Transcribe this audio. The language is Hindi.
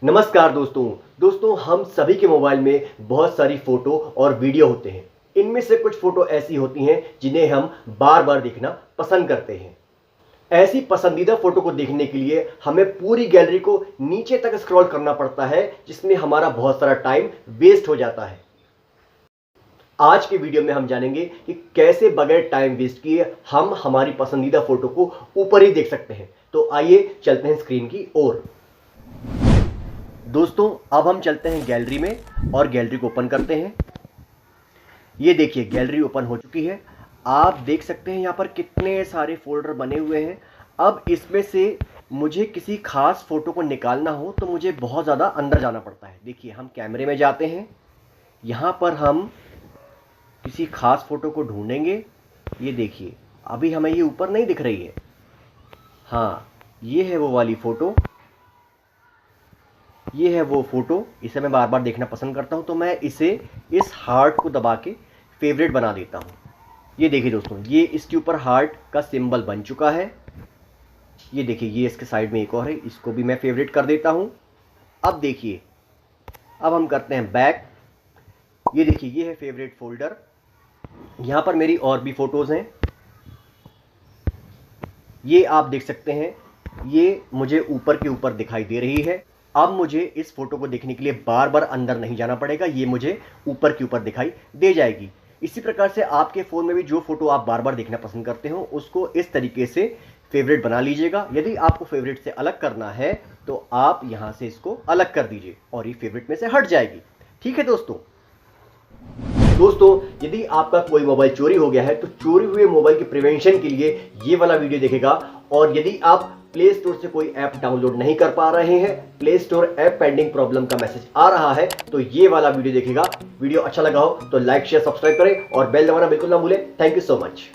नमस्कार दोस्तों हम सभी के मोबाइल में बहुत सारी फोटो और वीडियो होते हैं। इनमें से कुछ फोटो ऐसी होती हैं जिन्हें हम बार बार देखना पसंद करते हैं। ऐसी पसंदीदा फोटो को देखने के लिए हमें पूरी गैलरी को नीचे तक स्क्रॉल करना पड़ता है, जिसमें हमारा बहुत सारा टाइम वेस्ट हो जाता है। आज के वीडियो में हम जानेंगे कि कैसे बगैर टाइम वेस्ट किए हम हमारी पसंदीदा फोटो को ऊपर ही देख सकते हैं। तो आइए चलते हैं स्क्रीन की ओर। दोस्तों अब हम चलते हैं गैलरी में और गैलरी को ओपन करते हैं। ये देखिए गैलरी ओपन हो चुकी है। आप देख सकते हैं यहाँ पर कितने सारे फोल्डर बने हुए हैं। अब इसमें से मुझे किसी खास फोटो को निकालना हो तो मुझे बहुत ज़्यादा अंदर जाना पड़ता है। देखिए हम कैमरे में जाते हैं, यहाँ पर हम किसी खास फोटो को ढूंढेंगे। ये देखिए अभी हमें ये ऊपर नहीं दिख रही है। हाँ, ये है वो वाली फ़ोटो, ये है वो फोटो। इसे मैं बार बार देखना पसंद करता हूं, तो मैं इसे इस हार्ट को दबा के फेवरेट बना देता हूं। ये देखिए दोस्तों, ये इसके ऊपर हार्ट का सिंबल बन चुका है। ये देखिए ये इसके साइड में एक और है, इसको भी मैं फेवरेट कर देता हूं। अब देखिए, अब हम करते हैं बैक। ये देखिए ये है फेवरेट फोल्डर। यहां पर मेरी और भी फोटोज हैं, ये आप देख सकते हैं। ये मुझे ऊपर के ऊपर दिखाई दे रही है। अब मुझे इस फोटो को देखने के लिए बार बार अंदर नहीं जाना पड़ेगा, ये मुझे ऊपर के ऊपर दिखाई दे जाएगी। इसी प्रकार से आपके फ़ोन में भी जो फोटो आप बार बार देखना पसंद करते हो उसको इस तरीके से फेवरेट बना लीजिएगा। यदि आपको फेवरेट से अलग करना है तो आप यहाँ से इसको अलग कर दीजिए और ये फेवरेट में से हट जाएगी। ठीक है दोस्तों, यदि आपका कोई मोबाइल चोरी हो गया है तो चोरी हुए मोबाइल के प्रिवेंशन के लिए ये वाला वीडियो देखेगा। और यदि आप प्ले स्टोर से कोई ऐप डाउनलोड नहीं कर पा रहे हैं, play store app pending problem का मैसेज आ रहा है, तो ये वाला वीडियो देखेगा। वीडियो अच्छा लगा हो तो लाइक शेयर सब्सक्राइब करें और बेल दबाना बिल्कुल ना भूलें। Thank you so much.